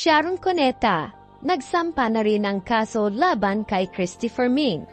Sharon Cuneta, nagsampa na rin ng kaso laban kay Christopher Min.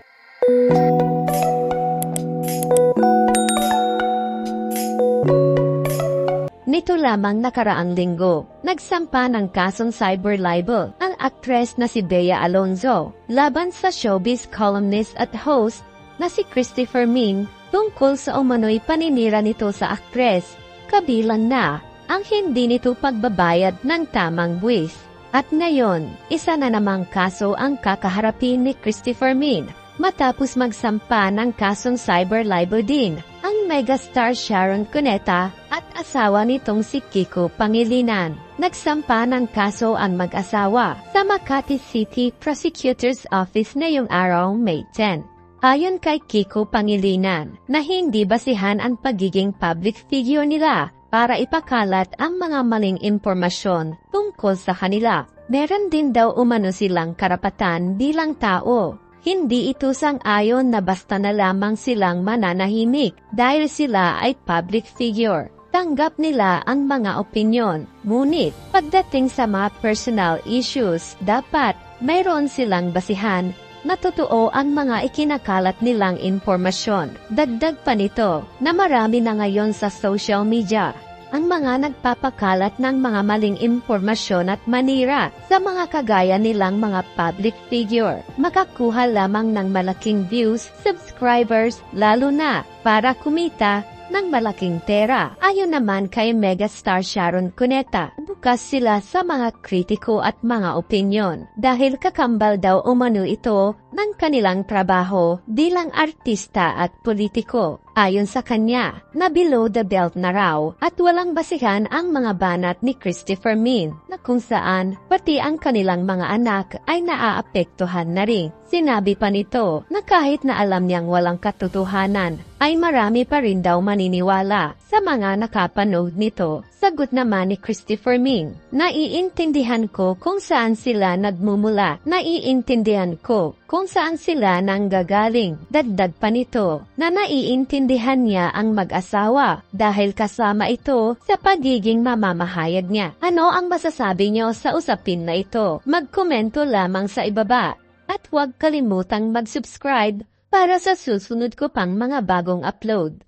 Nito lamang nakaraang linggo, nagsampa ng kasong cyber libel ang aktres na si Bea Alonzo laban sa showbiz columnist at host na si Christopher Min tungkol sa umano'y paninira nito sa aktres, kabilang na ang hindi nito pagbabayad ng tamang buwis. At ngayon, isa na namang kaso ang kakaharapin ni Christopher Min matapos magsampa ng kasong cyber libel din ang megastar Sharon Cuneta at asawa nitong si Kiko Pangilinan. Nagsampa ng kaso ang mag-asawa sa Makati City Prosecutor's Office ngayong araw May 10. Ayon kay Kiko Pangilinan na hindi basihan ang pagiging public figure nila para ipakalat ang mga maling impormasyon tungkol sa kanila. Meron din daw umano silang karapatan bilang tao. Hindi ito sang-ayon na basta na lamang silang mananahimik dahil sila ay public figure. Tanggap nila ang mga opinyon. Ngunit, pagdating sa mga personal issues, dapat mayroon silang basihan na totoo ang mga ikinakalat nilang impormasyon. Dagdag pa nito na marami na ngayon sa social media ang mga nagpapakalat ng mga maling impormasyon at manira sa mga kagaya nilang mga public figure. Makakuha lamang ng malaking views, subscribers, lalo na para kumita ng malaking pera. Ayon naman kay megastar Sharon Cuneta, bukas sila sa mga kritiko at mga opinyon dahil kakambal daw umano ito ng kanilang trabaho bilang artista at politiko. Ayon sa kanya, na below the belt na raw at walang basihan ang mga banat ni Christopher Min na kung saan pati ang kanilang mga anak ay naaapektuhan na rin. Sinabi pa nito na kahit na alam niyang walang katotohanan, ay marami pa rin daw maniniwala sa mga nakapanood nito. Sagot naman ni Christopher Min, naiintindihan ko kung saan sila nagmumula. Naiintindihan ko kung saan sila nanggagaling. Dagdag pa nito na naiintindihan niya ang mag-asawa dahil kasama ito sa pagiging mamamahayag niya. Ano ang masasabi niyo sa usapin na ito? Magkomento lamang sa ibaba at huwag kalimutang mag-subscribe para sa susunod ko pang mga bagong upload.